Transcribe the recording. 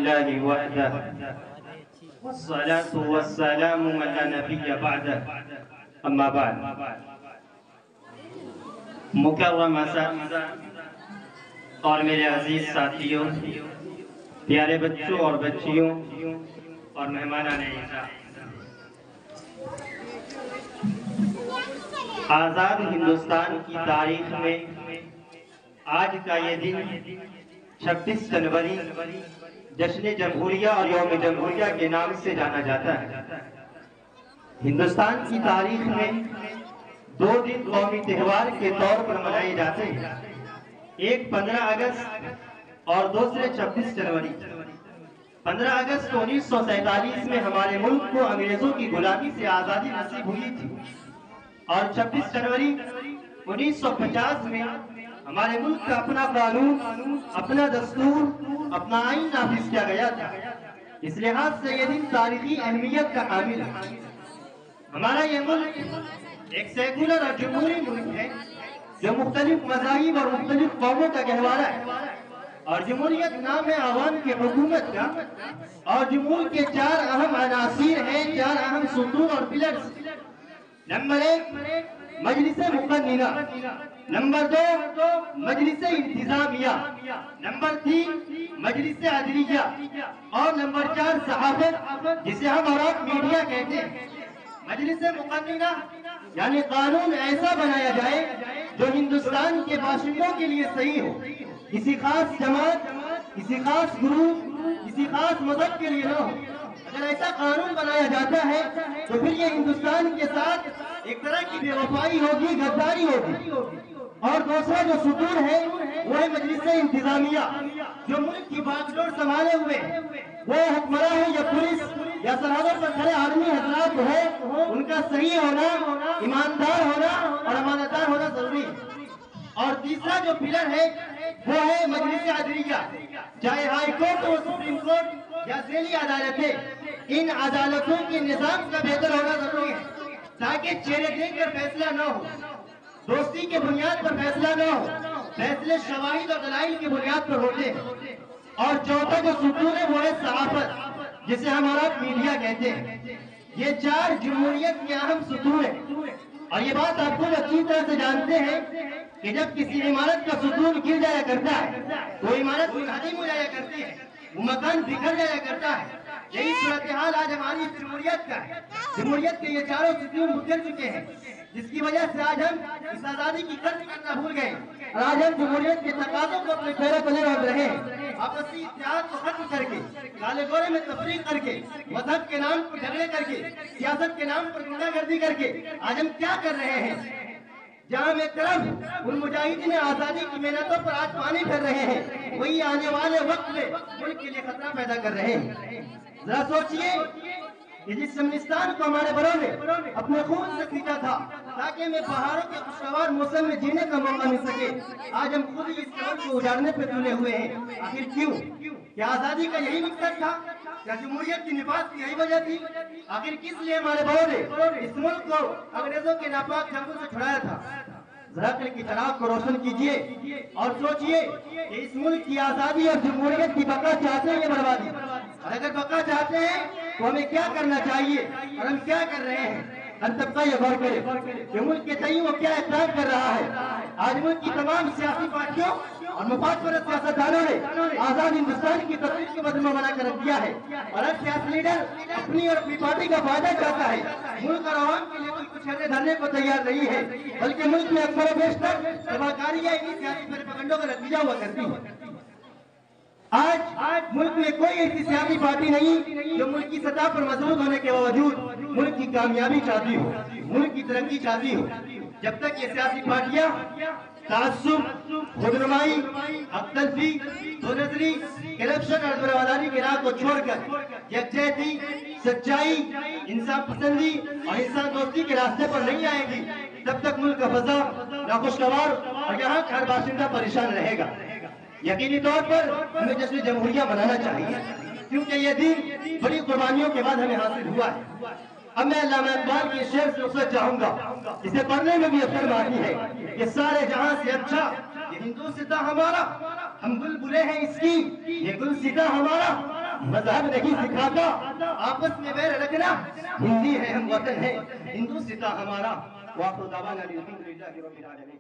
لله وحده والصلاة والسلام على نبي بعده اما بعد مکرم اساتذہ اور میرے عزیز ساتھیوں، پیارے بچوں اور بچیوں اور مہمانان اعزاز، آزاد ہندوستان کی تاریخ میں آج کا یہ دن 26 جنوری جشن جمہوریہ اور یوم جمہوریہ کے نام سے جانا جاتا ہے۔ ہندوستان کی تاریخ میں 2 دن قومی تہوار کے طور پر منائے جاتے ہیں، ایک 15 اگست اور دوسرے 26 جنوری۔ 15 اگست 1947 میں ہمارے ملک کو انگریزوں کی غلامی سے آزادی نصیب ہوئی تھی، اور 26 جنوری 1950 میں ہمارے ملک کا اپنا قانون، اپنا دستور، اپنا آئین نافذ کیا گیا تھا۔ اس لحاظ سے یہ دن تاریخی اہمیت کا حامل ہے۔ ہمارا یہ ملک ایک سیکولر اور جمہوری ملک ہے جو مختلف مذاہب اور مختلف قوموں کا گہوارہ ہے، اور جمہوریت نام ہے عوام کی حکومت کا، اور جمہور کے 4 اہم عناصر ہیں، 4 اہم ستون اور پلرز۔ نمبر 1 مجلس مقننہ، نمبر 2 مجلس انتظامیہ، نمبر 3 مجلس عدلیہ، اور نمبر 4 صحافت، جسے ہم اور آپ میڈیا کہتے ہیں۔ مجلس مقننہ یعنی قانون ایسا بنایا جائے جو ہندوستان کے باشندوں کے لیے صحیح ہو، کسی خاص جماعت، کسی خاص گروپ، کسی خاص مذہب کے لیے نہ ہو۔ اگر ایسا قانون بنایا جاتا ہے تو پھر یہ ہندوستان کے ساتھ ایک طرح کی بے وفائی ہوگی، غداری ہوگی۔ اور دوسرا جو ستون ہے وہ ہے مجلس انتظامیہ، جو ملک کی باغ ڈور سنبھالے ہوئے ہیں، وہ حکمراں ہو یا پولیس یا سرحدوں پر کھڑے آدمی حضرات ہو، ان کا صحیح ہونا، ایماندار ہونا اور امانتدار ہونا ضروری ہے۔ اور تیسرا جو پلر ہے وہ ہے مجلس عدلیہ، چاہے ہائی کورٹ ہو، سپریم کورٹ یا ذیلی عدالتیں، ان عدالتوں کے نظام کا بہتر ہونا ضروری ہے تاکہ چہرے دیکھ کر فیصلہ نہ ہو، دوستی کے بنیاد پر فیصلہ نہ ہو، فیصلے شواہد اور دلائل کی بنیاد پر ہوتے ہیں۔ اور چوتھا جو ستون ہے وہ ہے صحافت، جسے ہمارا میڈیا کہتے ہیں۔ یہ 4 جمہوریت کے اہم ستون ہیں، اور یہ بات آپ خود اچھی طرح سے جانتے ہیں کہ جب کسی عمارت کا ستون گر جایا کرتا ہے وہ عمارت منہدم ہو جایا کرتی ہے، وہ مکان بکھر جایا کرتا ہے۔ یہی صورتحال آج ہماری جمہوریت کا ہے۔ جمہوریت کے یہ 4 ستون بکھر چکے ہیں، جس کی وجہ سے آج ہم اس آزادی کی قدر کرنا بھول گئے، اور آج ہم جمہوریت کے تقاضوں کو اپنے پیروں تلے رکھ رہے ہیں۔ آپسی اتحاد کو ختم کر کے، کالے گورے میں تفریق کر کے، مذہب کے نام پر جھگڑے کر کے، سیاست کے نام پر گنڈا گردی کر کے آج ہم کیا کر رہے ہیں؟ جہاں ایک طرف ان مجاہدین آزادی کی محنتوں پر آج پانی پھیر رہے ہیں، وہی آنے والے وقت میں ملک کے لیے خطرہ پیدا کر رہے ہیں۔ ذرا سوچئے کہ جس شمنستان کو ہمارے بڑوں نے اپنے خون سے کھینچا تھا تاکہ ہمیں بہاروں کے خوشگوار موسم میں جینے کا موقع مل سکے، آج ہم خود ہی اس قوم کو اجاڑنے پہ تلے ہوئے ہیں۔ آخر کیوں؟ کیا آزادی کا یہی مقصد تھا؟ کیا جمہوریت کی نفاذ کی یہی وجہ تھی؟ آخر کس لیے ہمارے بڑوں نے اس ملک کو انگریزوں کے ناپاک جنگوں سے چھڑایا تھا؟ ذرا عقل کی چراغ کو روشن کیجئے اور سوچئے کہ اس ملک کی آزادی اور جمہوریت کی بقا چاہتے ہیں یا بربادی؟ اور اگر بقا چاہتے ہیں تو ہمیں کیا کرنا چاہیے اور ہم کیا کر رہے ہیں؟ ہر طبقہ یہ غور کرے کہ ملک کے تئیں وہ کیا اقدام کر رہا ہے۔ آج ملک کی تمام سیاسی پارٹیوں اور مفاد پرست سیاستدانوں نے آزاد ہندوستان کی تفریح کو بدنما بنا کر رکھ دیا ہے، اور ہر سیاسی لیڈر اپنی اور اپنی پارٹی کا فائدہ چاہتا ہے۔ ملک اور عوام کے لیے کوئی کچھ دھرنے کو تیار نہیں ہے، بلکہ ملک میں اکثر و بیشتر تباہکاریاں انہی سیاسی پروپیگنڈوں کا نتیجہ ہوا کرتی ہے۔ آج ملک میں کوئی ایسی سیاسی پارٹی نہیں جو ملک کی سطح پر مضبوط ہونے کے باوجود ملک کی کامیابی چاہتی ہو، ملک کی ترقی چاہتی ہو۔ جب تک یہ سیاسی پارٹیاں تعصب، خودنمائی، حق تلفی، دو نظری، کرپشن اور رواداری کی راہ کو چھوڑ کر یکجہتی، سچائی، انصاف پسندی اور انسان دوستی کے راستے پر نہیں آئے گی، تب تک ملک کا فضا ناخوشگوار اور یہاں کا ہر باشندہ پریشان رہے گا۔ یقینی طور پر ہمیں جشن جمہوریہ منانا چاہیے، کیونکہ یہ دن بڑی قربانیوں کے بعد ہمیں حاصل ہوا ہے۔ اب میں علامہ اقبال کی شعر سے نصرت چاہوں گا، اسے پڑھنے میں بھی اثر آتی ہے کہ سارے جہاں سے اچھا یہ ہندوستاں ہمارا، ہم بلبلے ہیں اس کی، یہ گلستاں ہمارا، مذہب نہیں سکھاتا آپس میں ویر رکھنا ہندی ہے ہم وطن ہے ہندوستان ہمارا واخر دعوانا الحمدللہ رب العالمین